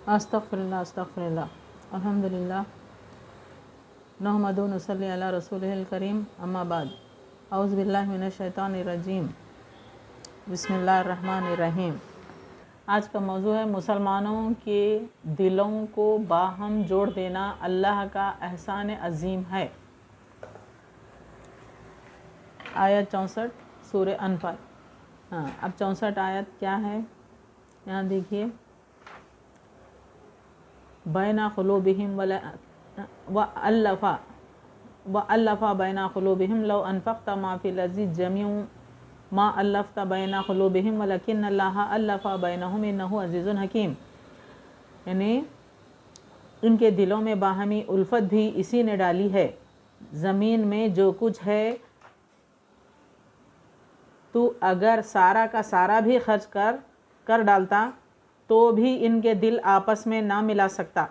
استغفر اللہ الحمدللہ نحمد و نصلی علی رسول الکریم اما بعد اعوذ باللہ من الشیطان الرجیم بسم اللہ الرحمن الرحیم۔ آج کا موضوع ہے مسلمانوں کے دلوں کو باہم جوڑ دینا اللہ کا احسان عظیم ہے۔ آیت 64 سورہ انفال۔ اب 64 آیت کیا ہے یہاں دیکھیے، بین قلوبہم وَأَلَّفَ بین قلوبہم لو انفقت ما فی الارض جميعا ما الفت بین قلوبہم ولکن اللہ الف بینہم انہ عزیز حکیم۔ یعنی ان کے دلوں میں باہمی الفت بھی اسی نے ڈالی ہے۔ زمین میں جو کچھ ہے تو اگر سارا کا سارا بھی خرچ کر ڈالتا تو بھی ان کے دل آپس میں نہ ملا سکتا۔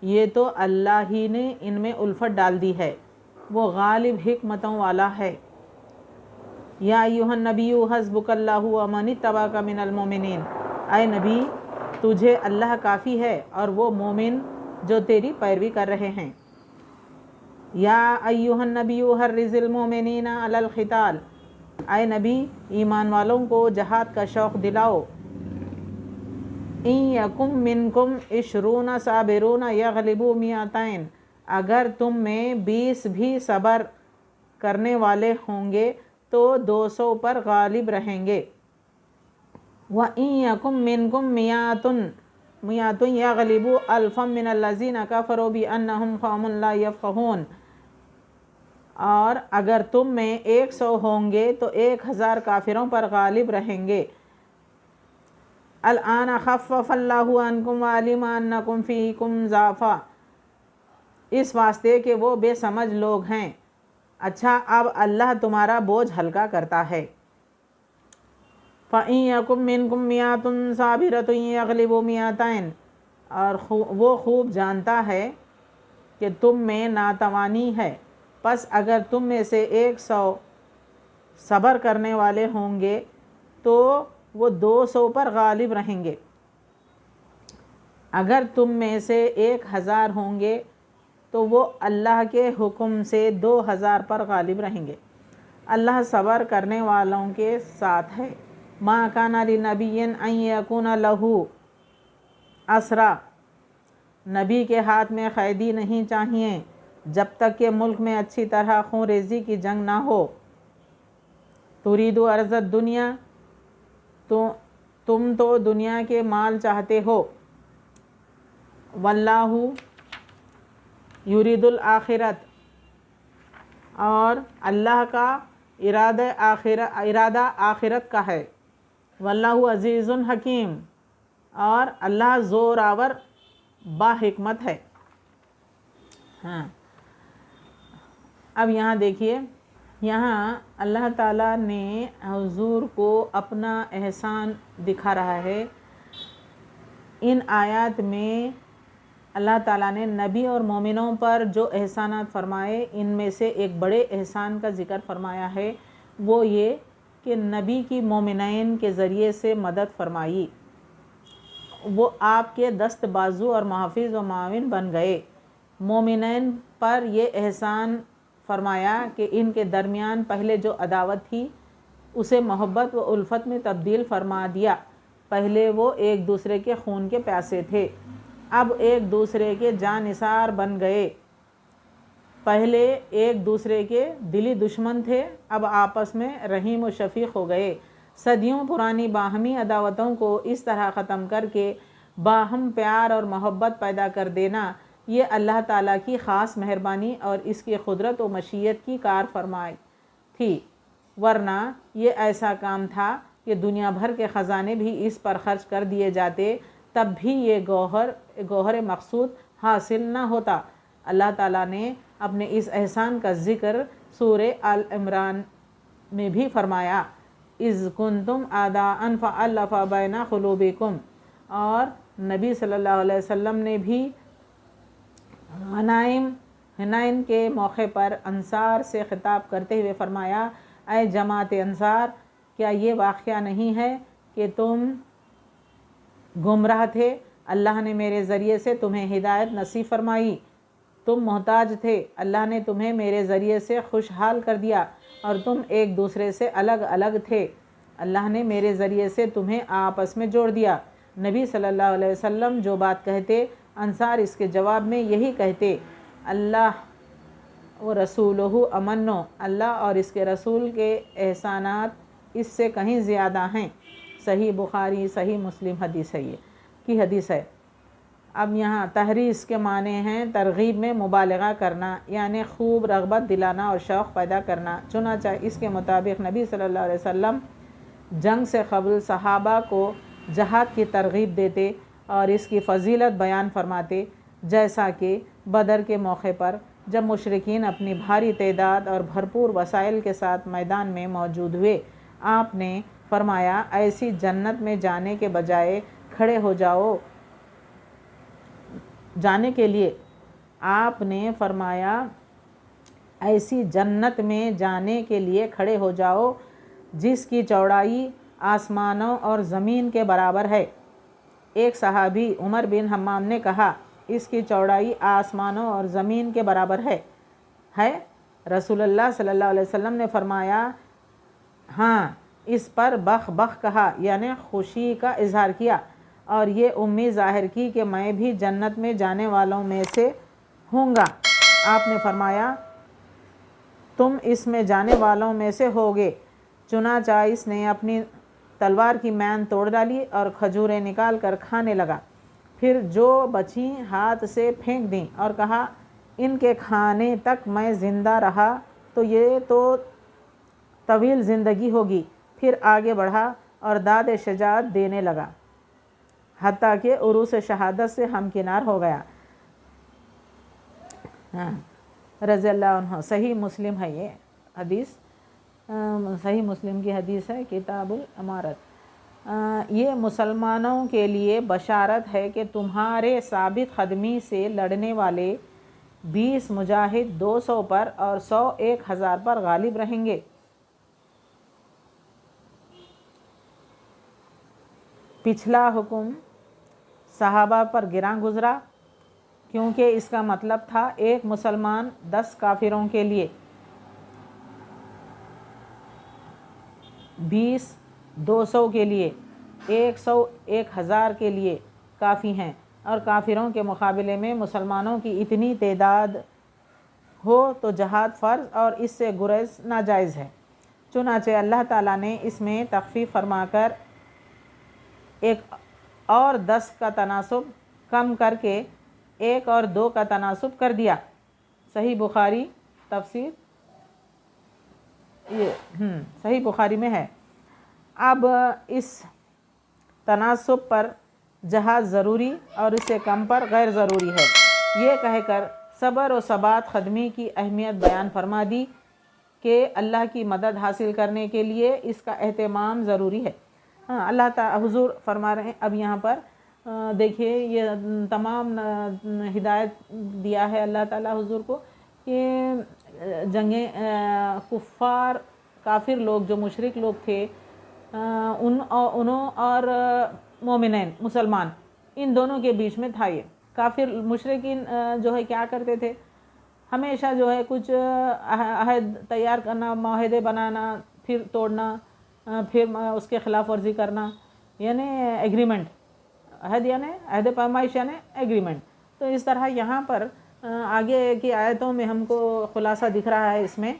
یہ تو اللہ ہی نے ان میں الفت ڈال دی ہے، وہ غالب حکمتوں والا ہے۔ یا ایھا النبی حسبک اللہ ومن اتبعک من المؤمنین، اے نبی تجھے اللہ کافی ہے اور وہ مومن جو تیری پیروی کر رہے ہیں۔ یا ایھا النبی حرض المؤمنین علی القتال، اے نبی ایمان والوں کو جہاد کا شوق دلاؤ۔ ان یکم منکم 20 صابرون یغلبوا 200، اگر تم میں 20 بھی صبر کرنے والے ہوں گے تو 200 پر غالب رہیں گے۔ وَإِن یکم منکم 100 یغلبوا 1000 من الذین کفروا بأنہم قوم لا یفقہون، اور اگر تم میں 100 ہوں گے تو 1000 کافروں پر غالب رہیں گے۔ الآن خفف اللہ عنکم وعلم انکم فیکم ضعف، اس واسطے کہ وہ بے سمجھ لوگ ہیں، اچھا اب اللہ تمہارا بوجھ ہلکا کرتا ہے۔ فَإِن یکم منکم 100 صابرۃ یغلبوا 200، اور وہ خوب جانتا ہے کہ تم میں ناتوانی ہے، پس اگر تم میں سے 100 صبر کرنے والے ہوں گے تو وہ 200 پر غالب رہیں گے۔ اگر تم میں سے 1000 ہوں گے تو وہ اللہ کے حکم سے 2000 پر غالب رہیں گے۔ اللہ صبر کرنے والوں کے ساتھ ہے۔ ما کان لنبی ان یکون لہ اسریٰ، نبی کے ہاتھ میں قیدی نہیں چاہیے جب تک کہ ملک میں اچھی طرح خون ریزی کی جنگ نہ ہو۔ ترید عرض الدنیا، تم تو دنیا کے مال چاہتے ہو۔ واللہ یرید الآخرۃ، اور اللہ کا ارادہ آخرت کا ہے۔ واللہ عزیز حکیم، اور اللہ زور آور با حکمت ہے۔ اب یہاں دیکھیے، یہاں اللہ تعالیٰ نے حضور کو اپنا احسان دکھا رہا ہے۔ ان آیات میں اللہ تعالیٰ نے نبی اور مومنوں پر جو احسانات فرمائے، ان میں سے ایک بڑے احسان کا ذکر فرمایا ہے، وہ یہ کہ نبی کی مومنین کے ذریعے سے مدد فرمائی، وہ آپ کے دست بازو اور محافظ و معاون بن گئے۔ مومنین پر یہ احسان فرمایا کہ ان کے درمیان پہلے جو عداوت تھی اسے محبت و الفت میں تبدیل فرما دیا۔ پہلے وہ ایک دوسرے کے خون کے پیاسے تھے، اب ایک دوسرے کے جانثار بن گئے۔ پہلے ایک دوسرے کے دلی دشمن تھے، اب آپس میں رحیم و شفیق ہو گئے۔ صدیوں پرانی باہمی عداوتوں کو اس طرح ختم کر کے باہم پیار اور محبت پیدا کر دینا، یہ اللہ تعالیٰ کی خاص مہربانی اور اس کی قدرت و مشیت کی کار فرمائی تھی، ورنہ یہ ایسا کام تھا کہ دنیا بھر کے خزانے بھی اس پر خرچ کر دیے جاتے، تب بھی یہ گوہر مقصود حاصل نہ ہوتا۔ اللہ تعالیٰ نے اپنے اس احسان کا ذکر سورہ آل عمران میں بھی فرمایا، اذ کنتم اعداء فالف بین قلوبکم، اور نبی صلی اللہ علیہ وسلم نے بھی حنین کے موقع پر انصار سے خطاب کرتے ہوئے فرمایا، اے جماعت انصار، کیا یہ واقعہ نہیں ہے کہ تم گمراہ تھے اللہ نے میرے ذریعے سے تمہیں ہدایت نصیب فرمائی، تم محتاج تھے، اللہ نے تمہیں میرے ذریعے سے خوشحال کر دیا اور تم ایک دوسرے سے الگ الگ تھے، اللہ نے میرے ذریعے سے تمہیں آپس میں جوڑ دیا۔ نبی صلی اللہ علیہ وسلم جو بات کہتے، انصار اس کے جواب میں یہی کہتے، اللہ و رسولہ امنو، اللہ اور اس کے رسول کے احسانات اس سے کہیں زیادہ ہیں۔ صحیح بخاری صحیح مسلم حدیث ہے، یہ کی حدیث ہے۔ اب یہاں تحریص کے معنی ہیں ترغیب میں مبالغہ کرنا، یعنی خوب رغبت دلانا اور شوق پیدا کرنا۔ چنانچہ اس کے مطابق نبی صلی اللہ علیہ وسلم جنگ سے قبل صحابہ کو جہاد کی ترغیب دیتے اور اس کی فضیلت بیان فرماتے، جیسا کہ بدر کے موقع پر جب مشرکین اپنی بھاری تعداد اور بھرپور وسائل کے ساتھ میدان میں موجود ہوئے، آپ نے فرمایا ایسی جنت میں جانے کے بجائے کھڑے ہو جاؤ، جانے کے لیے آپ نے فرمایا ایسی جنت میں جانے کے لیے کھڑے ہو جاؤ جس کی چوڑائی آسمانوں اور زمین کے برابر ہے۔ ایک صحابی عمر بن حمام نے کہا، اس کی چوڑائی آسمانوں اور زمین کے برابر ہے۔ رسول اللہ صلی اللہ علیہ وسلم نے فرمایا ہاں، اس پر بخ بخ کہا، یعنی خوشی کا اظہار کیا اور یہ امید ظاہر کی کہ میں بھی جنت میں جانے والوں میں سے ہوں گا۔ آپ نے فرمایا تم اس میں جانے والوں میں سے ہوگے۔ چنانچہ اس نے اپنی تلوار کی مین توڑ ڈالی اور کھجوریں نکال کر کھانے لگا، پھر جو بچیں ہاتھ سے پھینک دیں اور کہا ان کے کھانے تک میں زندہ رہا تو یہ تو طویل زندگی ہوگی۔ پھر آگے بڑھا اور داد شجاعت دینے لگا حتیٰ کہ عروس شہادت سے ہمکنار ہو گیا۔ رضی اللہ عنہ۔ صحیح مسلم ہے یہ حدیث، صحیح مسلم کی حدیث ہے، کتاب الامارت۔ یہ مسلمانوں کے لیے بشارت ہے کہ تمہارے ثابت قدمی سے لڑنے والے 20 مجاہد 200 پر اور 100 1000 پر غالب رہیں گے۔ پچھلا حکم صحابہ پر گراں گزرا کیونکہ اس کا مطلب تھا ایک مسلمان 10 کافروں کے لیے، 20 200 کے لیے، 100 1000 کے لیے کافی ہیں، اور کافروں کے مقابلے میں مسلمانوں کی اتنی تعداد ہو تو جہاد فرض اور اس سے گریز ناجائز ہے۔ چنانچہ اللہ تعالیٰ نے اس میں تخفیف فرما کر ایک اور 10 کا تناسب کم کر کے 1 اور 2 کا تناسب کر دیا۔ صحیح بخاری تفسیر، صحیح بخاری میں ہے۔ اب اس تناسب پر جہاد ضروری اور اس سے کم پر غیر ضروری ہے، یہ کہہ کر صبر و ثبات قدمی کی اہمیت بیان فرما دی کہ اللہ کی مدد حاصل کرنے کے لیے اس کا اہتمام ضروری ہے۔ اللہ تعالیٰ حضور فرما رہے ہیں، اب یہاں پر دیکھیے یہ تمام ہدایت دیا ہے اللہ تعالیٰ حضور کو کہ جنگیں کفار کافر لوگ جو مشرک لوگ تھے انہوں اور مومنین مسلمان ان دونوں کے بیچ میں تھا۔ یہ کافر مشرکین جو ہے کیا کرتے تھے، ہمیشہ جو ہے کچھ عہد تیار کرنا، معاہدے بنانا، پھر توڑنا، پھر اس کے خلاف ورزی کرنا، یعنی ایگریمنٹ، عہد یعنی عہد پیمائش یعنی ایگریمنٹ۔ تو اس طرح یہاں پر آگے کی آیتوں میں ہم کو خلاصہ دکھ رہا ہے، اس میں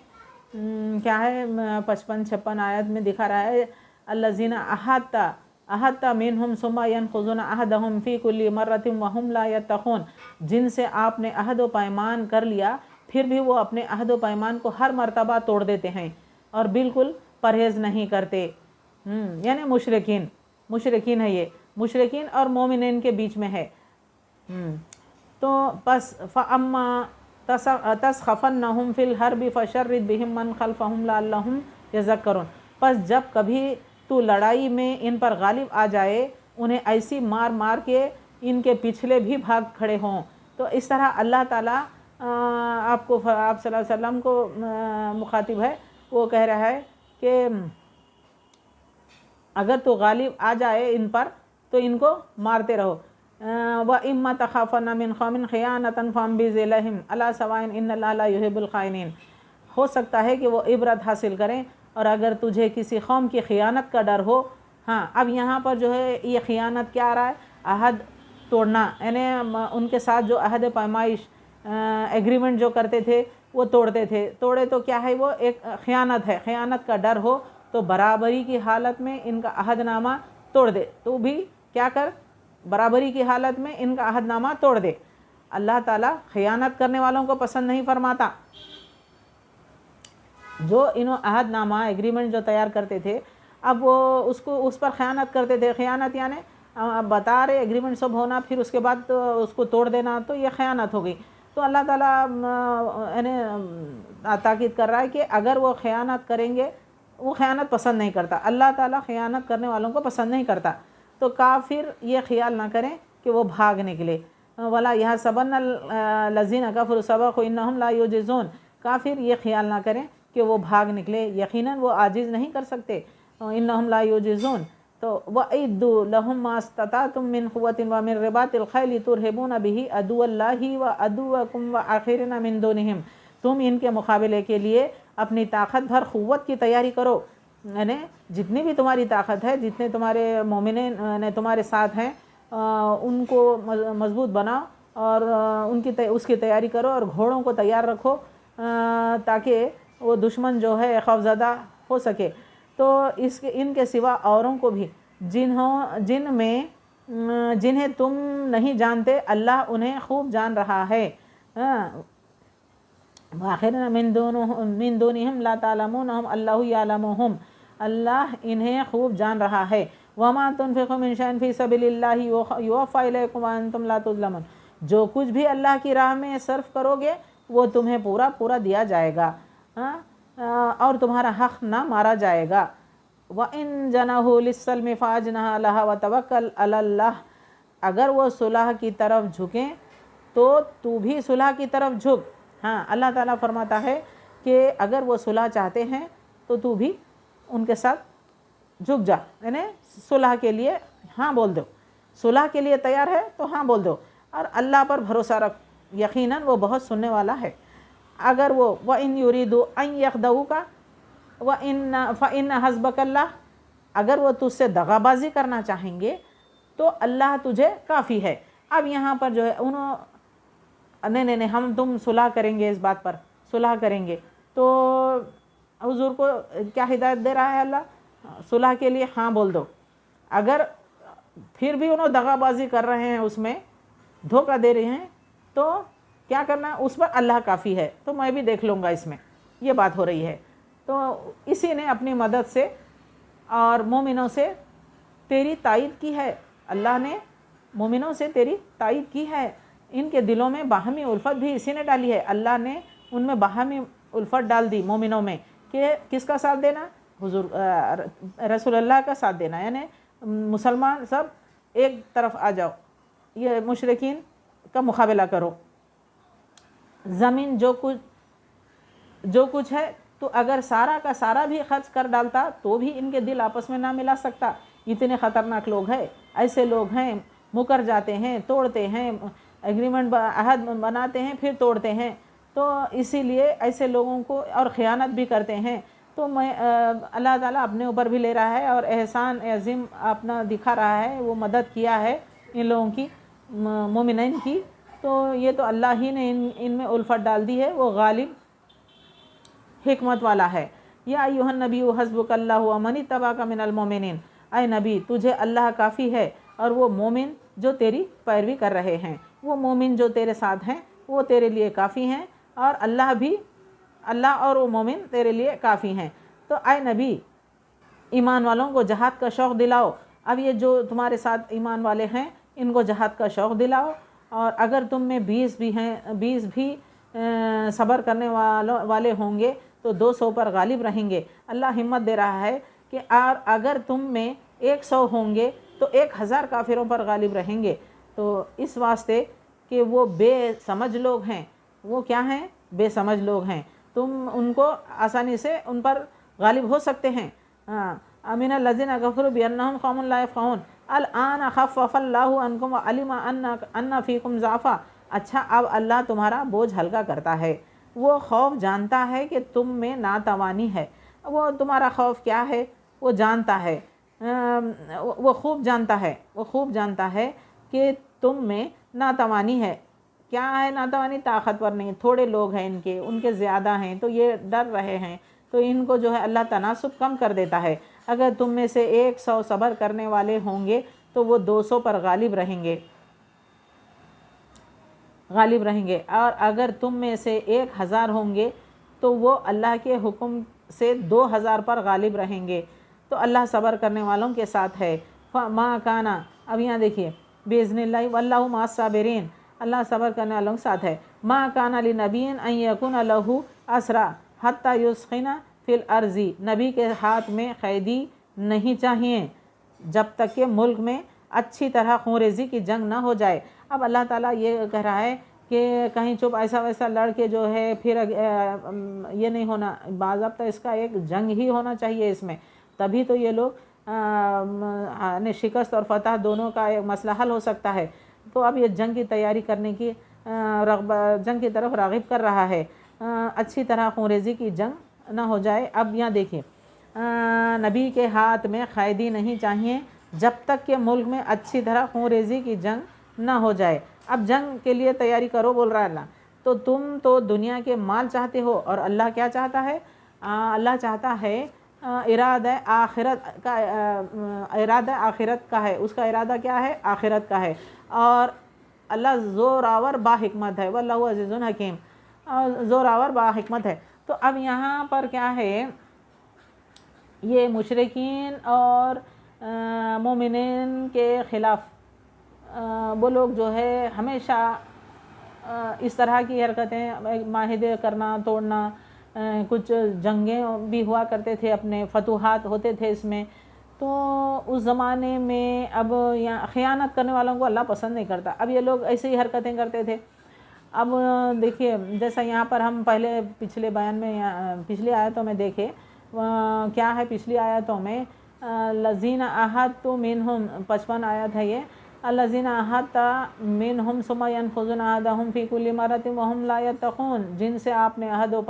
کیا ہے 55-56 آیت میں دکھا رہا ہے الذین احدت منہم ثم ینقضون عہدہم فی کل مرۃ وہم لا یتقون، جن سے آپ نے عہد و پیمان کر لیا پھر بھی وہ اپنے عہد و پیمان کو ہر مرتبہ توڑ دیتے ہیں اور بالکل پرہیز نہیں کرتے، یعنی مشرکین ہے، یہ مشرکین اور مومنین کے بیچ میں ہے۔ تو پس فَأَمَّا تَسْخَفَنَّهُمْ فِي الْحَرْبِ فَشَرِّدْ بِهِمْ مَنْ خَلْفَهُمْ لَعَلَّهُمْ يَذَكَّرُونَ، پس جب کبھی تو لڑائی میں ان پر غالب آ جائے انہیں ایسی مار مار کے ان کے پچھلے بھی بھاگ کھڑے ہوں۔ تو اس طرح اللہ تعالیٰ آپ صلی اللہ علیہ وسلم کو مخاطب ہے، وہ کہہ رہا ہے کہ اگر تو غالب آ جائے ان پر تو ان کو مارتے رہو، و اما تخافن من قوم خیانۃ فانبذ الیہم الا سواء ان اللہ لا یحب الخائنین۔ ہو سکتا ہے کہ وہ عبرت حاصل کریں، اور اگر تجھے کسی قوم کی خیانت کا ڈر ہو۔ ہاں، اب یہاں پر جو ہے یہ خیانت کیا آ رہا ہے؟ عہد توڑنا، یعنی ان کے ساتھ جو عہد پیمائش ایگریمنٹ جو کرتے تھے وہ توڑتے تھے، توڑے تو کیا ہے؟ وہ ایک خیانت ہے۔ خیانت کا ڈر ہو تو برابری کی حالت میں ان کا عہد نامہ توڑ دے، تو بھی کیا کر؟ برابری کی حالت میں ان کا عہد نامہ توڑ دے۔ اللہ تعالیٰ خیانت کرنے والوں کو پسند نہیں فرماتا۔ جو انہوں عہد نامہ ایگریمنٹ جو تیار کرتے تھے، اب وہ اس پر خیانت کرتے تھے۔ خیانت یعنی بتا رہے ایگریمنٹ سب ہونا، پھر اس کے بعد اس کو توڑ دینا، تو یہ خیانت ہو گئی۔ تو اللہ تعالیٰ یعنی تاکید کر رہا ہے کہ اگر وہ خیانت کریں گے، وہ خیانت پسند نہیں کرتا، اللہ تعالیٰ خیانت کرنے والوں کو پسند نہیں کرتا۔ تو کافر یہ خیال نہ کریں کہ وہ بھاگ نکلے۔ وَلَا يَحْسَبَنَّ الَّذِينَ كَفَرُوا سَبَقُوا إِنَّهُمْ لَا يُعْجِزُونَ۔ کافر یہ خیال نہ کریں کہ وہ بھاگ نکلے، یقیناً وہ عاجز نہیں کر سکتے۔ إِنَّهُمْ لَا يُعْجِزُونَ۔ تو وَأَعِدُّوا لَهُم مَّا اسْتَطَعْتُم مِّن قُوَّةٍ وَمِن رِّبَاطِ الْخَيْلِ تُرْهِبُونَ بِهِ عَدُوَّ اللَّهِ وَعَدُوَّكُمْ وَآخَرِينَ مِن دُونِهِمْ۔ تم ان کے مقابلے کے لیے اپنی طاقت بھر قوت کی تیاری کرو، یعنی جتنی بھی تمہاری طاقت ہے، جتنے تمہارے مومنین تمہارے ساتھ ہیں، ان کو مضبوط بناؤ اور اس کی تیاری کرو، اور گھوڑوں کو تیار رکھو تاکہ وہ دشمن جو ہے خوفزدہ ہو سکے۔ تو ان کے سوا اوروں کو بھی جنہیں تم نہیں جانتے، اللہ انہیں خوب جان رہا ہے۔ وَآخَرِينَ مِن دُونِهِمْ لَا تَعْلَمُونَهُمْ اللَّهُ يَعْلَمُهُمْ۔ اللہ انہیں خوب جان رہا ہے۔ وَمَا تُنْفِقُوا مِن شَيْءٍ فِي سَبِيلِ اللَّهِ يُوَفَّى إِلَيْكُمْ وَأَنْتُمْ لَا تُظْلَمُونَ۔ جو کچھ بھی اللہ کی راہ میں صرف کرو گے وہ تمہیں پورا پورا دیا جائے گا، اور تمہارا حق نہ مارا جائے گا۔ وَإِن جَنَحُوا لِلسَّلْمِ فَأَجْنِحْ لَهَا وَتَوَكَّلْ عَلَى اللَّهِ۔ اگر وہ صلح کی طرف جھکیں تو تو بھی صلح کی طرف جھک۔ ہاں، اللہ تعالیٰ فرماتا ہے کہ اگر وہ صلح چاہتے ہیں تو تو بھی ان کے ساتھ جھک جا، یعنی صلح کے لیے ہاں بول دو۔ صلح کے لیے تیار ہے تو ہاں بول دو، اور اللہ پر بھروسہ رکھ، یقیناً وہ بہت سننے والا ہے۔ اگر وہ وَإِن يُرِيدُوا أَن يَخْدَعُوكَ فَإِنَّ حَسْبَكَ اللَّهُ، اگر وہ تجھ سے دغا بازی کرنا چاہیں گے تو اللہ تجھے کافی ہے۔ اب یہاں پر جو ہے نہیں ہم تم صلح کریں گے، اس بات پر صلح کریں گے، تو حضور کو کیا ہدایت دے رہا ہے اللہ؟ صلح کے لیے ہاں بول دو۔ اگر پھر بھی انہوں دغا بازی کر رہے ہیں، اس میں دھوکہ دے رہے ہیں، تو کیا کرنا؟ اس پر اللہ کافی ہے، تو میں بھی دیکھ لوں گا۔ اس میں یہ بات ہو رہی ہے۔ تو اسی نے اپنی مدد سے اور مومنوں سے تیری تائید کی ہے۔ اللہ نے مومنوں سے تیری تائید کی ہے، ان کے دلوں میں باہمی الفت بھی اسی نے ڈالی ہے۔ اللہ نے ان میں باہمی الفت ڈال دی مومنوں میں، کہ کس کا ساتھ دینا؟ حضور رسول اللہ کا ساتھ دینا، یعنی مسلمان سب ایک طرف آ جاؤ، یہ مشرکین کا مقابلہ کرو۔ زمین جو کچھ ہے، تو اگر سارا کا سارا بھی خرچ کر ڈالتا تو بھی ان کے دل آپس میں نہ ملا سکتا۔ اتنے خطرناک لوگ ہیں، ایسے لوگ ہیں، مکر جاتے ہیں، توڑتے ہیں، ایگریمنٹ عہد بناتے ہیں پھر توڑتے ہیں۔ تو اسی لیے ایسے لوگوں کو، اور خیانت بھی کرتے ہیں، تو اللہ تعالیٰ اپنے اوپر بھی لے رہا ہے، اور احسان عظیم اپنا دکھا رہا ہے، وہ مدد کیا ہے ان لوگوں کی، مومنین کی۔ تو یہ تو اللہ ہی نے ان میں الفت ڈال دی ہے، وہ غالب حکمت والا ہے۔ یا ایھا النبی حسبک اللہ ومن اتبعک من المؤمنین۔ اے نبی، تجھے اللہ کافی ہے، اور وہ مومن جو تیری پیروی کر رہے ہیں، وہ مومن جو تیرے ساتھ ہیں، وہ تیرے لیے کافی ہیں، اور اللہ اور وہ مومن تیرے لیے کافی ہیں۔ تو اے نبی، ایمان والوں کو جہاد کا شوق دلاؤ۔ اب یہ جو تمہارے ساتھ ایمان والے ہیں، ان کو جہاد کا شوق دلاؤ، اور اگر تم میں 20 بھی صبر کرنے والے ہوں گے تو 200 پر غالب رہیں گے۔ اللہ ہمت دے رہا ہے کہ اگر تم میں 100 ہوں گے تو 1000 کافروں پر غالب رہیں گے۔ تو اس واسطے کہ وہ بے سمجھ لوگ ہیں۔ وہ کیا ہیں؟ بے سمجھ لوگ ہیں، تم ان کو آسانی سے ان پر غالب ہو سکتے ہیں۔ من الذین کفروا بانہم قوم لا یفقہون۔ الآن خفف اللہ عنکم وعلم ان فیکم ضعفا، اچھا اب اللہ تمہارا بوجھ ہلکا کرتا ہے، وہ خوف جانتا ہے کہ تم میں ناتوانی ہے، وہ تمہارا خوف کیا ہے وہ جانتا ہے، وہ خوب جانتا ہے کہ تم میں ناتوانی ہے۔ کیا ہے ناتوانی؟ طاقتور نہیں، تھوڑے لوگ ہیں ان کے زیادہ ہیں تو یہ ڈر رہے ہیں، تو ان کو جو ہے اللہ تناسب کم کر دیتا ہے۔ اگر تم میں سے 100 صبر کرنے والے ہوں گے تو وہ 200 پر غالب رہیں گے، اور اگر تم میں سے 1000 ہوں گے تو وہ اللہ کے حکم سے 2000 پر غالب رہیں گے۔ تو اللہ صبر کرنے والوں کے ساتھ ہے۔ ما کانا، اب یہاں دیکھیے، باذن اللہ واللہ مع الصابرین، اللہ صبر کرنے والوں کے ساتھ ہے۔ ما کان لنبی ان یکون لہ اسری حتی یثخن فی الارض، نبی کے ہاتھ میں قیدی نہیں چاہیے جب تک کہ ملک میں اچھی طرح خونریزی کی جنگ نہ ہو جائے۔ اب اللہ تعالیٰ یہ کہہ رہا ہے کہ کہیں چپ ایسا ویسا لڑ کے جو ہے پھر یہ نہیں ہونا، باضابطہ اس کا ایک جنگ ہی ہونا چاہیے اس میں، تبھی تو یہ لوگ شکست اور فتح دونوں کا ایک مسئلہ حل ہو سکتا ہے۔ تو اب یہ جنگ کی تیاری کرنے کی جنگ کی طرف راغب کر رہا ہے، اچھی طرح خونریزی کی جنگ نہ ہو جائے۔ اب یہاں دیکھیے، نبی کے ہاتھ میں قیدی نہیں چاہیے جب تک کہ ملک میں اچھی طرح خونریزی کی جنگ نہ ہو جائے۔ اب جنگ کے لیے تیاری کرو بول رہا ہے اللہ، تو تم تو دنیا کے مال چاہتے ہو، اور اللہ کیا چاہتا ہے؟ اللہ چاہتا ہے ارادہ آخرت کا ہے، اس کا ارادہ کیا ہے؟ آخرت کا ہے، اور اللہ زوراور با حکمت ہے، واللہ عزیز حکیم، زوراور با حکمت ہے۔ تو اب یہاں پر کیا ہے، یہ مشرکین اور مومنین کے خلاف وہ لوگ جو ہے ہمیشہ اس طرح کی حرکتیں، معاہدے کرنا، توڑنا، کچھ جنگیں بھی ہوا کرتے تھے، اپنے فتوحات ہوتے تھے اس میں۔ تو اس زمانے میں اب یہاں خیانت کرنے والوں کو اللہ پسند نہیں کرتا، اب یہ لوگ ایسے ہی حرکتیں کرتے تھے۔ اب دیکھیے، جیسا یہاں پر ہم پہلے پچھلے بیان میں پچھلی آیتوں میں دیکھے، کیا ہے پچھلی آیتوں میں، الذین عاہدت منہم، 55 آیت ہے یہ، الذین عاہدت منہم ثم ینقضون عہدہم فی کل مرۃ وہم لا یتقون، جن سے آپ نے عہد و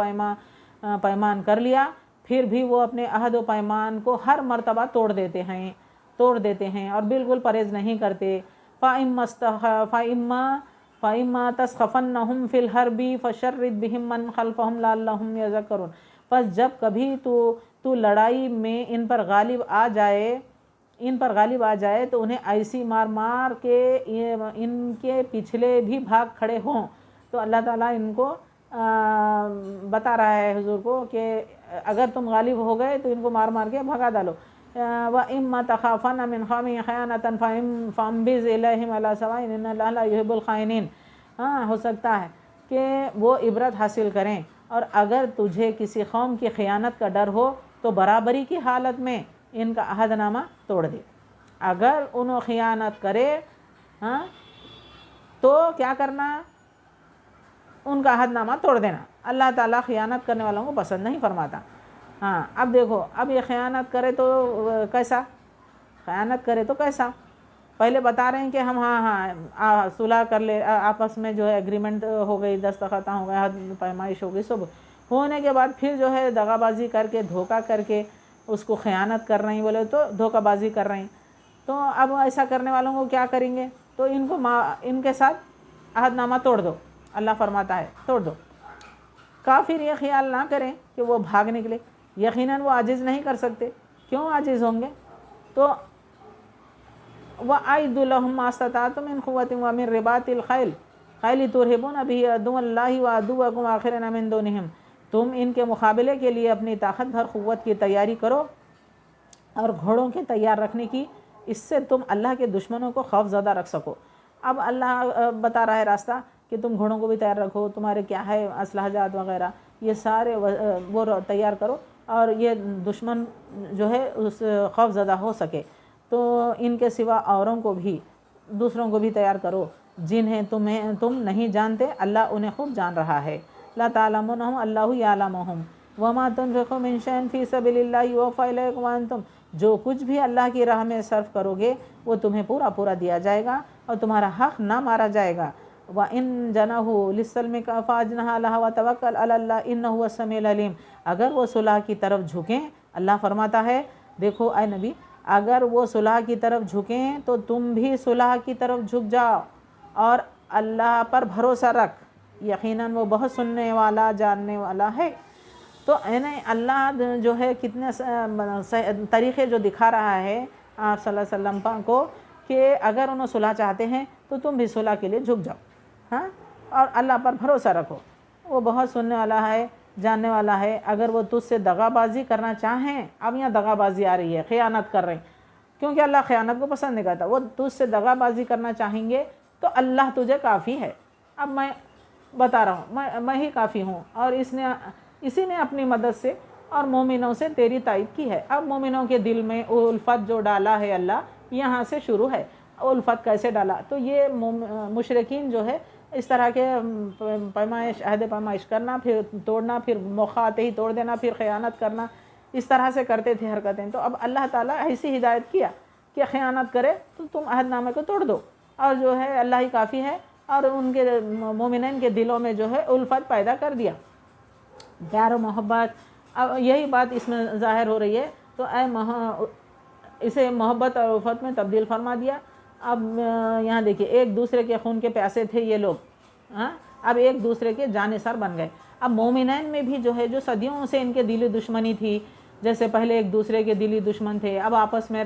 پیمان کر لیا، پھر بھی وہ اپنے عہد و پیمان کو ہر مرتبہ توڑ دیتے ہیں اور بالکل پرہیز نہیں کرتے۔ فَإِمَّا تَسْخَفَنَّهُمْ فِي الْحَرْبِ فَشَرِّدْ بِهِمْ مَنْ خَلْفَهُمْ لَعَلَّهُمْ يَذَّكَّرُونَ، پس جب کبھی تو لڑائی میں ان پر غالب آ جائے تو انہیں ایسی مار کے ان کے پچھلے بھی بھاگ کھڑے ہوں۔ تو اللہ تعالیٰ ان کو بتا رہا ہے حضور کو کہ اگر تم غالب ہو گئے تو ان کو مار کے بھگا ڈالو۔ وَإِمَّا تَخَافَنَّ مِنْ قَوْمٍ خِيَانَةً فَانبِذْ إِلَيْهِمْ عَلَىٰ سَوَاءٍ إِنَّ اللَّهَ لَا يُحِبُّ الْخَائِنِينَ۔ ہو سکتا ہے کہ وہ عبرت حاصل کریں، اور اگر تجھے کسی قوم کی خیانت کا ڈر ہو تو برابری کی حالت میں ان کا عہد نامہ توڑ دے۔ اگر انہوں خیانت کرے تو کیا کرنا؟ ان کا عہد نامہ توڑ دینا۔ اللہ تعالیٰ خیانت کرنے والوں کو پسند نہیں فرماتا۔ اب دیکھو، اب یہ خیانت کرے تو کیسا؟ پہلے بتا رہے ہیں کہ ہم صلح کر لے، آپس میں جو ہے ایگریمنٹ ہو گئی، دستخط ہو گئے، عہد پیمائش ہو گئی، سب ہونے کے بعد پھر جو ہے دغا بازی کر کے، دھوکہ کر کے اس کو خیانت کر رہی، بولے تو دھوکہ بازی کر رہی۔ تو اب ایسا کرنے والوں کو کیا کریں گے؟ تو ان کے ساتھ عہد نامہ توڑ دو، اللہ فرماتا ہے توڑ دو۔ کافر یہ خیال نہ کریں کہ وہ بھاگ نکلے، یقیناً وہ عاجز نہیں کر سکتے۔ کیوں عاجز ہوں گے؟ تو وَأَعِدُّوا لَهُم مَّا اسْتَطَعْتُم مِّن قُوَّةٍ وَمِن رِّبَاطِ الْخَيْلِ تُرْهِبُونَ بِهِ عَدُوَّ اللَّهِ وَعَدُوَّكُمْ وَآخَرِينَ مِن دُونِهِمْ، تم ان کے مقابلے کے لیے اپنی طاقت بھر قوت کی تیاری کرو اور گھوڑوں کے تیار رکھنے کی، اس سے تم اللہ کے دشمنوں کو خوف زدہ رکھ سکو۔ اب اللہ بتا رہا ہے راستہ کہ تم گھوڑوں کو بھی تیار رکھو، تمہارے کیا ہے اسلحہ جات وغیرہ، یہ سارے وہ تیار کرو، اور یہ دشمن جو ہے اس خوف زدہ ہو سکے۔ تو ان کے سوا اوروں کو بھی، دوسروں کو بھی تیار کرو جنہیں تم نہیں جانتے، اللہ انہیں خوب جان رہا ہے۔ لا تعلمونہم اللہ یعلمہم وما تنفقوا من شیء فی سبیل اللہ یوفی الیکم وانتم جو کچھ بھی اللہ کی راہ میں صرف کرو گے وہ تمہیں پورا پورا دیا جائے گا اور تمہارا حق نہ مارا جائے گا۔ وَإِن جَنَحُوا لِلسَّلْمِ فَأَجْنِحْ لَهَا وَتَوَكَّلْ عَلَى اللَّهِ إِنَّهُ هُوَ السَّمِيعُ الْعَلِيمُ۔ اگر وہ صلح کی طرف جھکیں، اللہ فرماتا ہے دیکھو اے نبی، اگر وہ صلح کی طرف جھکیں تو تم بھی صلح کی طرف جھک جاؤ اور اللہ پر بھروسہ رکھ، یقیناً وہ بہت سننے والا جاننے والا ہے۔ تو اللہ جو ہے کتنے طریقے جو دکھا رہا ہے آپ صلی اللہ علیہ وسلم کو کہ اگر انہوں صلح چاہتے ہیں تو تم بھی صلح کے لیے جھک جاؤ، ہاں، اور اللہ پر بھروسہ رکھو، وہ بہت سننے والا ہے جاننے والا ہے۔ اگر وہ تجھ سے دغا بازی کرنا چاہیں، اب یہاں دغا بازی آ رہی ہے، خیانت کر رہے ہیں، کیونکہ اللہ خیانت کو پسند نہیں کرتا، وہ تجھ سے دغا بازی کرنا چاہیں گے تو اللہ تجھے کافی ہے۔ اب میں بتا رہا ہوں میں ہی کافی ہوں، اور اسی نے اپنی مدد سے اور مومنوں سے تیری تائید کی ہے۔ اب مومنوں کے دل میں الفت جو ڈالا ہے اللہ، یہاں سے شروع ہے۔ الفت کیسے ڈالا؟ تو یہ مشرکین جو ہے اس طرح کے پیمائش عہد پیمائش کرنا، پھر توڑنا، پھر موقع آتے ہی توڑ دینا، پھر خیانت کرنا، اس طرح سے کرتے تھے حرکتیں۔ تو اب اللہ تعالیٰ ایسی ہدایت کیا کہ خیانت کرے تو تم عہد نامے کو توڑ دو، اور جو ہے اللہ ہی کافی ہے، اور ان کے مومنین کے دلوں میں جو ہے الفت پیدا کر دیا، پیار و محبت۔ اب یہی بات اس میں ظاہر ہو رہی ہے، تو اسے محبت اور الفت میں تبدیل فرما دیا۔ اب یہاں دیکھیے، ایک دوسرے کے خون کے پیاسے تھے یہ لوگ، ہاں، اب ایک دوسرے کے جانثار بن گئے۔ اب مومنین میں بھی جو ہے جو صدیوں سے ان کے دلی دشمنی تھی، جیسے پہلے ایک دوسرے کے دلی دشمن تھے، اب آپس میں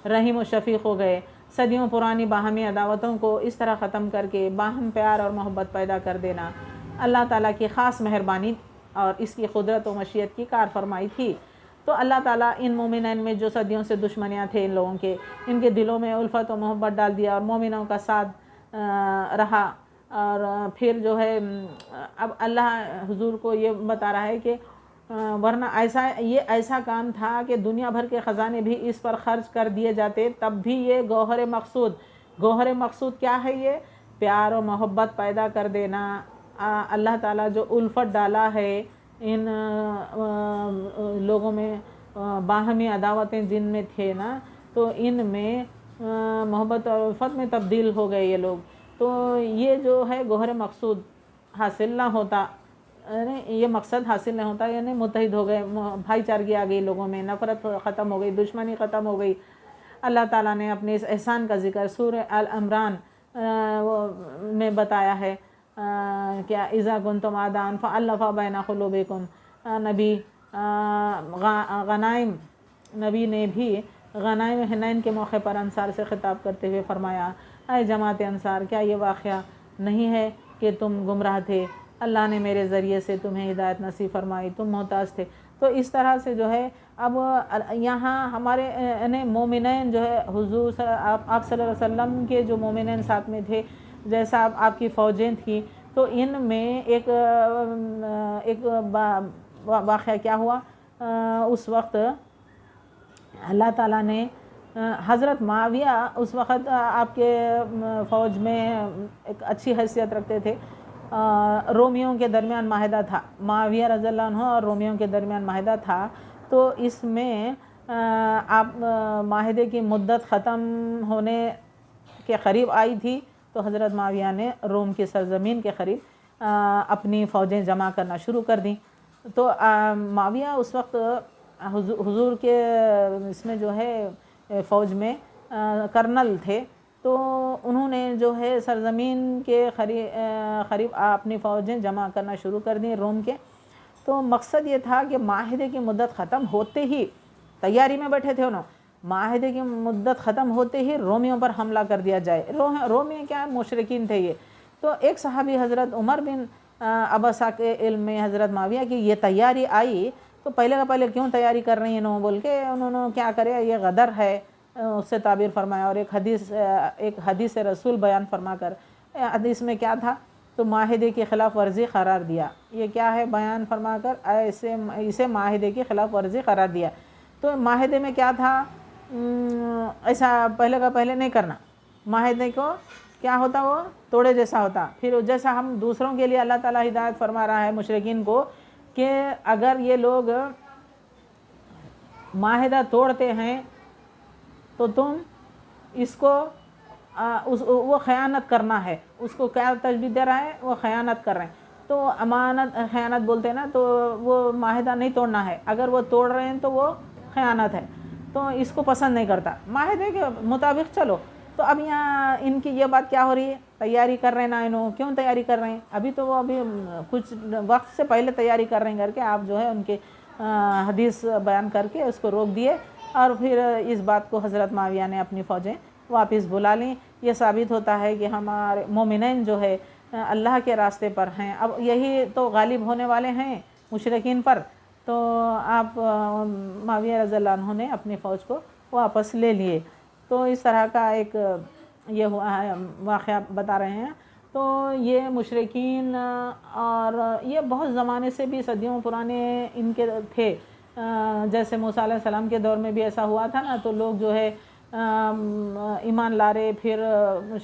رحیم و شفیق ہو گئے۔ صدیوں پرانی باہمی عداوتوں کو اس طرح ختم کر کے باہم پیار اور محبت پیدا کر دینا اللہ تعالیٰ کی خاص مہربانی اور اس کی قدرت و مشیت کی کار فرمائی تھی۔ تو اللہ تعالیٰ ان مومنین میں جو صدیوں سے دشمنیاں تھے ان لوگوں کے، ان کے دلوں میں الفت و محبت ڈال دیا اور مومنوں کا ساتھ رہا۔ اور پھر جو ہے اب اللہ حضور کو یہ بتا رہا ہے کہ ورنہ یہ ایسا کام تھا کہ دنیا بھر کے خزانے بھی اس پر خرچ کر دیے جاتے، تب بھی یہ گوہر مقصود کیا ہے؟ یہ پیار و محبت پیدا کر دینا۔ اللہ تعالیٰ جو الفت ڈالا ہے ان لوگوں میں، باہمی عداوتیں جن میں تھے نا، تو ان میں محبت اور الفت میں تبدیل ہو گئے یہ لوگ۔ تو یہ جو ہے گوہر مقصود حاصل نہ ہوتا، یہ مقصد حاصل نہیں ہوتا، یعنی متحد ہو گئے، بھائی چارگی آ گئی لوگوں میں، نفرت ختم ہو گئی، دشمنی ختم ہو گئی۔ اللہ تعالیٰ نے اپنے اس احسان کا ذکر سورہ آل عمران میں بتایا ہے کیا اذا کنتم اعداء فالف بین قلوبکم۔ نبی غنائم، نبی نے بھی غنائم حنین کے موقع پر انصار سے خطاب کرتے ہوئے فرمایا، اے جماعت انصار، کیا یہ واقعہ نہیں ہے کہ تم گمراہ تھے، اللہ نے میرے ذریعے سے تمہیں ہدایت نصیب فرمائی، تم محتاج تھے۔ تو اس طرح سے جو ہے اب یہاں ہمارے مومنین جو ہے حضور آپ صلی اللہ علیہ وسلم کے جو مومنین ساتھ میں تھے، جیسا آپ کی فوجیں تھیں، تو ان میں ایک واقعہ کیا ہوا، اس وقت اللہ تعالیٰ نے حضرت معاویہ اس وقت آپ کے فوج میں ایک اچھی حیثیت رکھتے تھے، رومیوں کے درمیان معاہدہ تھا، معاویہ رضی اللہ عنہ اور رومیوں کے درمیان معاہدہ تھا، تو اس میں آپ معاہدے کی مدت ختم ہونے کے قریب آئی تھی، تو حضرت معاویہ نے روم کی سرزمین کے قریب اپنی فوجیں جمع کرنا شروع کر دیں۔ تو معاویہ اس وقت حضور کے اس میں جو ہے فوج میں کرنل تھے، تو انہوں نے جو ہے سرزمین کے قریب اپنی فوجیں جمع کرنا شروع کر دیں روم کے۔ تو مقصد یہ تھا کہ معاہدے کی مدت ختم ہوتے ہی، تیاری میں بیٹھے تھے انہوں، معاہدے کی مدت ختم ہوتے ہی رومیوں پر حملہ کر دیا جائے۔ رومی کیا مشرکین تھے یہ۔ تو ایک صحابی حضرت عمر بن ابسا کے علم میں حضرت معاویہ کی یہ تیاری آئی، تو پہلے کا پہلے کیوں تیاری کر رہی ہیں انہوں بول کے انہوں نے کیا کرے، یہ غدر ہے اس سے تعبیر فرمایا، اور ایک حدیث رسول بیان فرما کر، حدیث میں کیا تھا، تو معاہدے کی خلاف ورزی قرار دیا۔ یہ کیا ہے بیان فرما کر اسے معاہدے کی خلاف ورزی قرار دیا۔ تو معاہدے میں کیا تھا، ایسا پہلے کا پہلے نہیں کرنا، معاہدے کو کیا ہوتا، وہ توڑے جیسا ہوتا۔ پھر جیسا ہم دوسروں کے لیے اللہ تعالیٰ ہدایت فرما رہا ہے مشرکین کو کہ اگر یہ لوگ معاہدہ توڑتے ہیں تو تم اس کو وہ خیانت کرنا ہے، اس کو کیا تجدید دے رہا ہے، وہ خیانت کر رہے ہیں۔ تو امانت خیانت بولتے ہیں نا، تو وہ معاہدہ نہیں توڑنا ہے، اگر وہ توڑ رہے ہیں تو وہ خیانت ہے، تو اس کو پسند نہیں کرتا، معاہدے کے مطابق چلو۔ تو اب یہاں ان کی یہ بات کیا ہو رہی ہے، تیاری کر رہے ہیں نا، انہوں کیوں تیاری کر رہے ہیں، ابھی تو وہ ابھی کچھ وقت سے پہلے تیاری کر رہے ہیں کر کے آپ جو ہے ان کے حدیث بیان کر کے اس کو روک دیے، اور پھر اس بات کو حضرت معاویہ نے اپنی فوجیں واپس بلا لیں۔ یہ ثابت ہوتا ہے کہ ہمارے مومنین جو ہے اللہ کے راستے پر ہیں، اب یہی تو غالب ہونے والے ہیں مشرکین پر، تو آپ معاویہ رضی اللہ عنہ نے اپنی فوج کو واپس لے لیے۔ تو اس طرح کا ایک یہ واقعہ بتا رہے ہیں۔ تو یہ مشرکین اور یہ بہت زمانے سے بھی صدیوں پرانے ان کے تھے، جیسے موسیٰ علیہ السلام کے دور میں بھی ایسا ہوا تھا نا، تو لوگ جو ہے ایمان لا رہے، پھر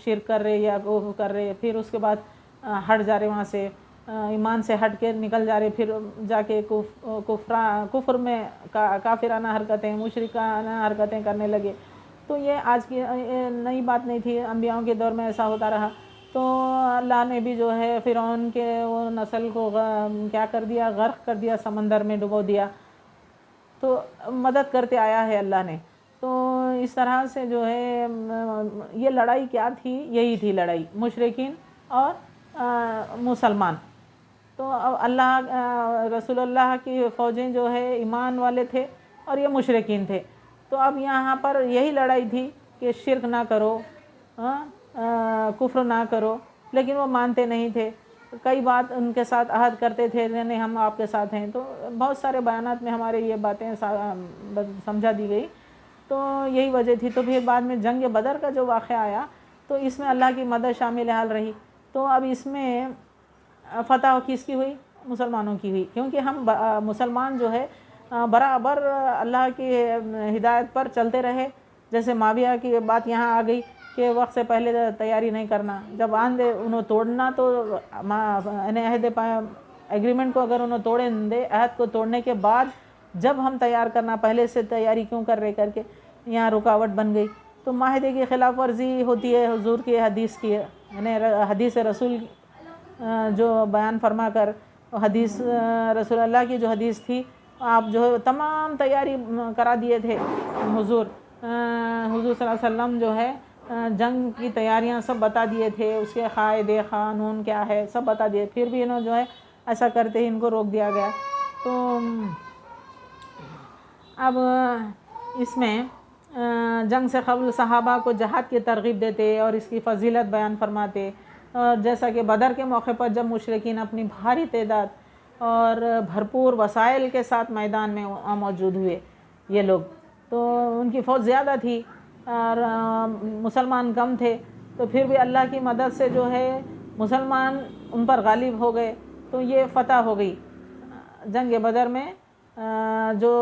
شرک کر رہے یا وہ کر رہے، پھر اس کے بعد ہٹ جا رہے وہاں سے، ایمان سے ہٹ کے نکل جا رہے، پھر جا کے کفر میں کافرانہ حرکتیں، مشرکانہ حرکتیں کرنے لگے۔ تو یہ آج کی نئی بات نہیں تھی، انبیاءوں کے دور میں ایسا ہوتا رہا۔ تو اللہ نے بھی جو ہے فرعون کے وہ نسل کو کیا کر دیا، غرق کر دیا، سمندر میں ڈبو دیا، تو مدد کرتے آیا ہے اللہ نے۔ تو اس طرح سے جو ہے یہ لڑائی کیا تھی، یہی تھی لڑائی مشرکین اور مسلمان۔ تو اللہ رسول اللہ کی فوجیں جو ہے ایمان والے تھے اور یہ مشرکین تھے، تو اب یہاں پر یہی لڑائی تھی کہ شرک نہ کرو، کفر نہ کرو، لیکن وہ مانتے نہیں تھے، کئی بات ان کے ساتھ عہد کرتے تھے، نہیں ہم آپ کے ساتھ ہیں۔ تو بہت سارے بیانات میں ہمارے یہ باتیں سمجھا دی گئی، تو یہی وجہ تھی۔ تو پھر بعد میں جنگ بدر کا جو واقعہ آیا، تو اس میں اللہ کی مدد شامل حال رہی، تو اب اس میں فتح کس کی ہوئی، مسلمانوں کی ہوئی، کیونکہ ہم مسلمان جو ہے برابر اللہ کی ہدایت پر چلتے رہے۔ جیسے معاویہ کی بات یہاں آ گئی کہ وقت سے پہلے تیاری نہیں کرنا، جب انہوں توڑنا تو عہد ایگریمنٹ کو اگر انہوں توڑے دے، عہد کو توڑنے کے بعد جب ہم تیار کرنا، پہلے سے تیاری کیوں کر رہے کر کے یہاں رکاوٹ بن گئی۔ تو معاہدے کی خلاف ورزی ہوتی ہے حضور کی حدیث کی، یعنی حدیث رسول جو بیان فرما کر، حدیث رسول اللہ کی جو حدیث تھی، آپ جو ہے تمام تیاری کرا دیے تھے حضور صلی اللہ علیہ وسلم جو ہے جنگ کی تیاریاں سب بتا دیے تھے، اس کے قاعدے قانون کیا ہے سب بتا دیے، پھر بھی انہوں جو ہے ایسا کرتے ہی ان کو روک دیا گیا۔ تو اب اس میں جنگ سے قبل صحابہ کو جہاد کی ترغیب دیتے اور اس کی فضیلت بیان فرماتے، اور جیسا کہ بدر کے موقع پر جب مشرکین اپنی بھاری تعداد اور بھرپور وسائل کے ساتھ میدان میں موجود ہوئے یہ لوگ، تو ان کی فوج زیادہ تھی اور مسلمان کم تھے، تو پھر بھی اللہ کی مدد سے جو ہے مسلمان ان پر غالب ہو گئے، تو یہ فتح ہو گئی۔ جنگ بدر میں جو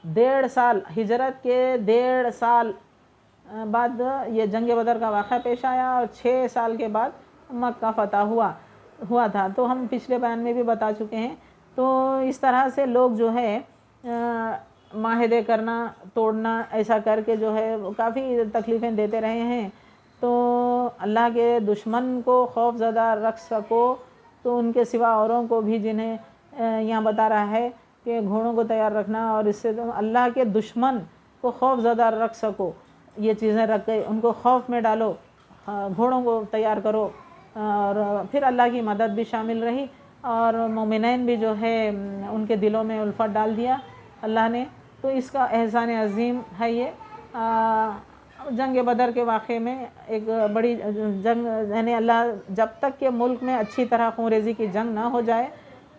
1.5 سال ہجرت کے 1.5 سال بعد یہ جنگ بدر کا واقعہ پیش آیا، اور 6 سال کے بعد مکہ فتح ہوا تھا، تو ہم پچھلے بیان میں بھی بتا چکے ہیں۔ تو اس طرح سے لوگ جو ہے معاہدے کرنا، توڑنا، ایسا کر کے جو ہے کافی تکلیفیں دیتے رہے ہیں۔ تو اللہ کے دشمن کو خوف زدہ رکھ سکو تو ان کے سوا اوروں کو بھی، جنہیں یہاں بتا رہا ہے کہ گھوڑوں کو تیار رکھنا، اور اس سے تم اللہ کے دشمن کو خوف زدہ رکھ سکو، یہ چیزیں رکھ کے ان کو خوف میں ڈالو، گھوڑوں کو تیار کرو، اور پھر اللہ کی مدد بھی شامل رہی، اور مومنین بھی جو ہے ان کے دلوں میں الفت ڈال دیا اللہ نے۔ تو اس کا احسان عظیم ہے یہ جنگ بدر کے واقعے میں ایک بڑی جنگ، یعنی اللہ جب تک کہ ملک میں اچھی طرح خون ریزی کی جنگ نہ ہو جائے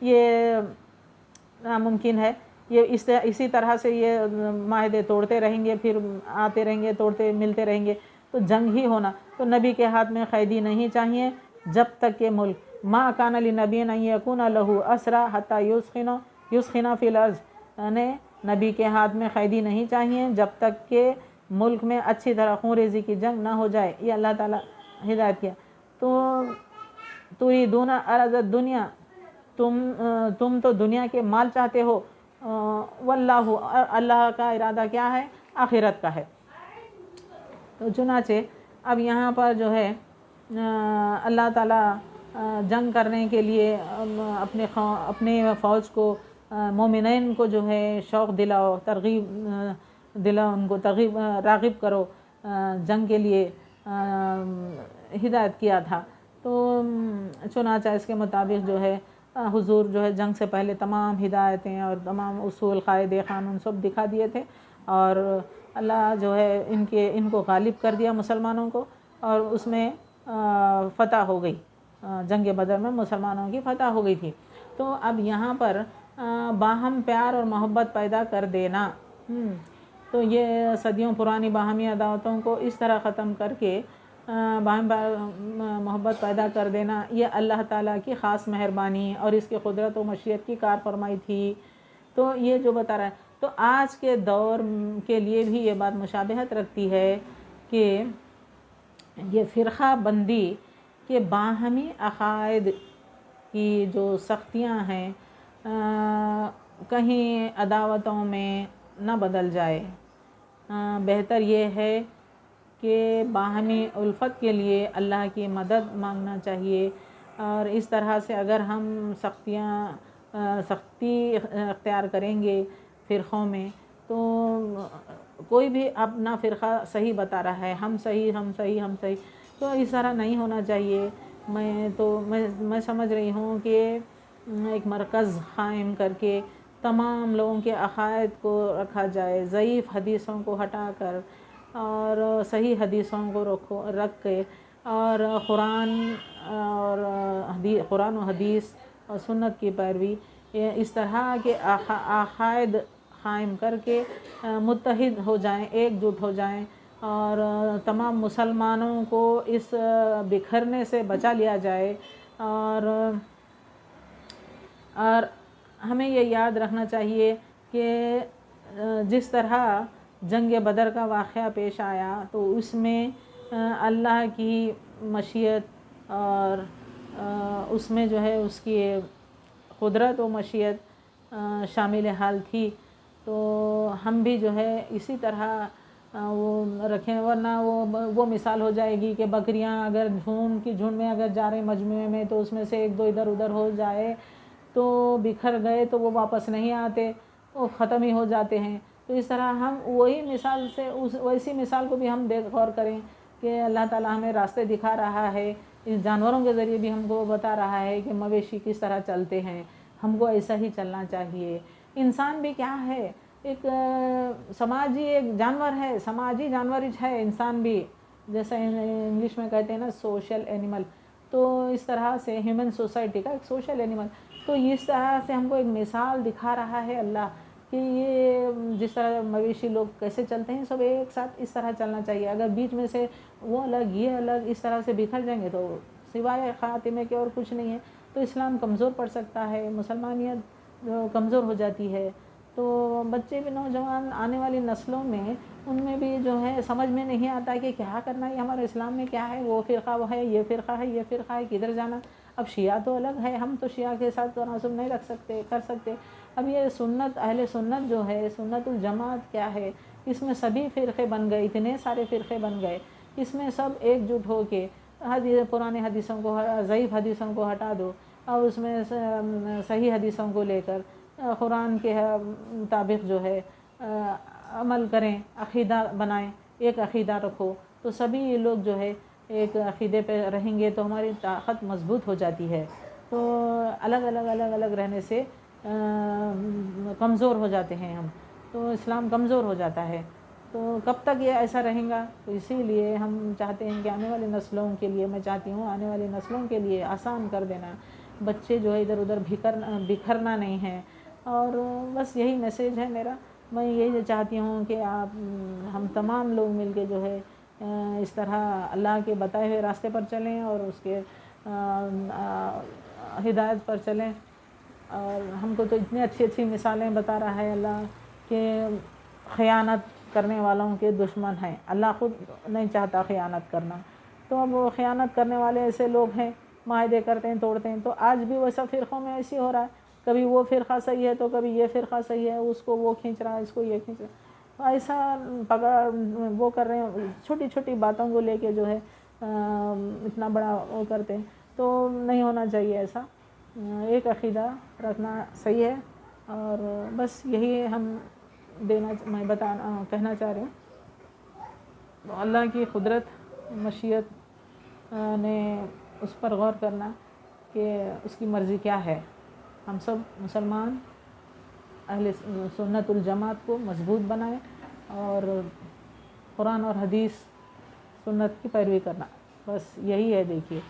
یہ ناممکن ہے۔ یہ اسی طرح سے یہ معاہدے توڑتے رہیں گے، پھر آتے رہیں گے، توڑتے ملتے رہیں گے، تو جنگ ہی ہونا۔ تو نبی کے ہاتھ میں قیدی نہیں چاہیے جب تک کہ ملک ما کان لنبی ان یکون لہ اسری حتی یثخن فی الارض، یعنی نبی کے ہاتھ میں قیدی نہیں چاہیے جب تک کہ ملک میں اچھی طرح خون ریزی کی جنگ نہ ہو جائے۔ یہ اللہ تعالیٰ ہدایت کیا۔ تو تریدون عرض الدنیا، تم تو دنیا کے مال چاہتے ہو، واللہ، اللہ کا ارادہ کیا ہے؟ آخرت کا ہے۔ تو چنانچہ اب یہاں پر جو ہے اللہ تعالیٰ جنگ کرنے کے لیے اپنے فوج کو، مومنین کو جو ہے شوق دلاؤ، ترغیب دلاؤ، ان کو راغب کرو جنگ کے لیے ہدایت کیا تھا۔ تو چنانچہ اس کے مطابق جو ہے حضور جو ہے جنگ سے پہلے تمام ہدایتیں اور تمام اصول، قاعدے، قانون سب دکھا دیے تھے، اور اللہ جو ہے ان کو غالب کر دیا مسلمانوں کو، اور اس میں فتح ہو گئی۔ جنگ بدر میں مسلمانوں کی فتح ہو گئی تھی۔ تو اب یہاں پر باہم پیار اور محبت پیدا کر دینا، تو یہ صدیوں پرانی باہمی عداوتوں کو اس طرح ختم کر کے باہم محبت پیدا کر دینا، یہ اللہ تعالیٰ کی خاص مہربانی اور اس کی قدرت و مشیت کی کار فرمائی تھی۔ تو یہ جو بتا رہا ہے، تو آج کے دور کے لیے بھی یہ بات مشابہت رکھتی ہے کہ یہ فرقہ بندی کے باہمی عقائد کی جو سختیاں ہیں کہیں عداوتوں میں نہ بدل جائے۔ بہتر یہ ہے کہ باہمی الفت کے لیے اللہ کی مدد مانگنا چاہیے، اور اس طرح سے اگر ہم سختی اختیار کریں گے فرقوں میں، تو کوئی بھی اپنا فرقہ صحیح بتا رہا ہے، ہم صحیح، تو اس طرح نہیں ہونا چاہیے۔ میں سمجھ رہی ہوں کہ ایک مرکز قائم کر کے تمام لوگوں کے عقائد کو رکھا جائے، ضعیف حدیثوں کو ہٹا کر اور صحیح حدیثوں کو رکھ کے، اور قرآن و حدیث اور سنت کی پیروی، اس طرح کے عقائد قائم کر کے متحد ہو جائیں، ایک جٹ ہو جائیں، اور تمام مسلمانوں کو اس بکھرنے سے بچا لیا جائے۔ اور ہمیں یہ یاد رکھنا چاہیے کہ جس طرح جنگ بدر کا واقعہ پیش آیا، تو اس میں اللہ کی مشیت اور اس میں جو ہے اس کی قدرت و مشیت شامل حال تھی۔ تو ہم بھی جو ہے اسی طرح وہ رکھیں، ورنہ وہ مثال ہو جائے گی کہ بکریاں اگر جھنڈ میں اگر جا رہے مجموعے میں، تو اس میں سے ایک دو ادھر ادھر ہو جائے تو بکھر گئے تو وہ واپس نہیں آتے، وہ ختم ہی ہو جاتے ہیں۔ تو اس طرح ہم ویسی مثال کو بھی ہم غور کریں کہ اللہ تعالیٰ ہمیں راستے دکھا رہا ہے، اس جانوروں کے ذریعے بھی ہم کو بتا رہا ہے کہ مویشی کس طرح چلتے ہیں، ہم کو ایسا ہی چلنا چاہیے۔ انسان بھی کیا ہے، ایک سماجی ایک جانور ہے، سماجی جانور ہے انسان بھی، جیسا انگلش میں کہتے ہیں نا سوشل اینیمل، تو اس طرح سے ہیومن سوسائٹی کا ایک سوشل اینیمل۔ تو اس طرح سے ہم کو ایک مثال دکھا رہا ہے اللہ کہ یہ جس طرح مویشی لوگ کیسے چلتے ہیں، سب ایک ساتھ اس طرح چلنا چاہیے۔ اگر بیچ میں سے وہ الگ یہ الگ اس طرح سے بکھر جائیں گے تو سوائے خاتمے کے اور کچھ نہیں ہے۔ تو اسلام کمزور پڑ سکتا ہے، مسلمانیت کمزور ہو جاتی ہے۔ تو بچے بھی، نوجوان آنے والی نسلوں میں، ان میں بھی جو ہے سمجھ میں نہیں آتا کہ کیا کرنا ہے، ہمارے اسلام میں کیا ہے، وہ فرقہ وہ ہے، یہ فرقہ ہے، کدھر جانا۔ اب شیعہ تو الگ ہے، ہم تو شیعہ کے ساتھ تناسب نہیں کر سکتے۔ اب یہ سنت، اہل سنت جو ہے، سنت الجماعت کیا ہے، اس میں سبھی فرقے بن گئے، اتنے سارے فرقے بن گئے، اس میں سب ایک جٹ ہو کے پرانے حدیثوں کو، ضعیف حدیثوں کو ہٹا دو، اور اس میں صحیح حدیثوں کو لے کر قرآن کے مطابق جو ہے عمل کریں، عقیدہ بنائیں، ایک عقیدہ رکھو، تو سبھی لوگ جو ہے ایک عقیدے پہ رہیں گے تو ہماری طاقت مضبوط ہو جاتی ہے۔ تو الگ رہنے سے کمزور ہو جاتے ہیں ہم، تو اسلام کمزور ہو جاتا ہے۔ تو کب تک یہ ایسا رہیں گا؟ تو اسی لیے ہم چاہتے ہیں کہ آنے والی نسلوں کے لیے، میں چاہتی ہوں آنے والی نسلوں کے لیے آسان کر دینا، بچے جو ہے ادھر ادھر بکھرنا نہیں ہے۔ اور بس یہی میسیج ہے میرا، میں یہی چاہتی ہوں کہ ہم تمام لوگ مل کے جو ہے اس طرح اللہ کے بتائے ہوئے راستے پر چلیں اور اس کے ہدایت پر چلیں۔ اور ہم کو تو اتنی اچھی مثالیں بتا رہا ہے اللہ کہ خیانت کرنے والوں کے دشمن ہیں، اللہ خود نہیں چاہتا خیانت کرنا، تو اب وہ خیانت کرنے والے ایسے لوگ ہیں، معاہدے کرتے ہیں، توڑتے ہیں۔ تو آج بھی ویسا فرقوں میں ایسی ہو رہا ہے کبھی وہ فرقہ صحیح ہے تو کبھی یہ فرقہ صحیح ہے، اس کو وہ کھینچ رہا ہے، اس کو یہ کھینچ رہا ہے، ایسا پکڑ وہ کر رہے ہیں، چھوٹی چھوٹی باتوں کو لے کے جو ہے اتنا بڑا وہ کرتے ہیں، تو نہیں ہونا چاہیے ایسا۔ ایک عقیدہ رکھنا صحیح ہے، اور بس یہی ہم میں کہنا چاہ رہی ہوں۔ اللہ کی قدرت مشیت نے اس پر غور کرنا کہ اس کی مرضی کیا ہے۔ ہم سب مسلمان اہل سنت الجماعت کو مضبوط بنائیں اور قرآن اور حدیث سنت کی پیروی کرنا، بس یہی ہے۔ دیکھیے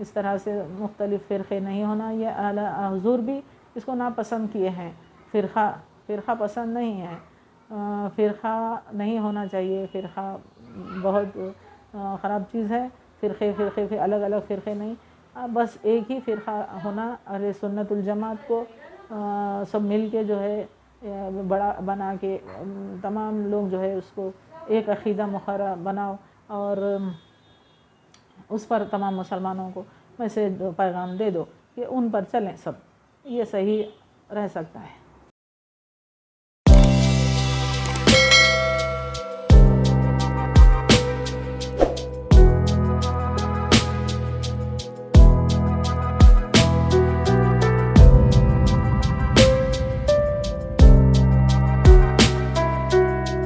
اس طرح سے مختلف فرقے نہیں ہونا، یہ اعلیٰ حضور بھی اس کو ناپسند کیے ہیں۔ فرقہ پسند نہیں ہے، فرقہ نہیں ہونا چاہیے، فرقہ بہت خراب چیز ہے۔ فرقے الگ الگ فرقے نہیں، بس ایک ہی فرقہ ہونا، اہل سنت الجماعت کو سب مل کے جو ہے بڑا بنا کے تمام لوگ جو ہے اس کو ایک عقیدہ مقررہ بناؤ، اور اس پر تمام مسلمانوں کو میسیج پیغام دے دو کہ ان پر چلیں سب، یہ صحیح رہ سکتا ہے۔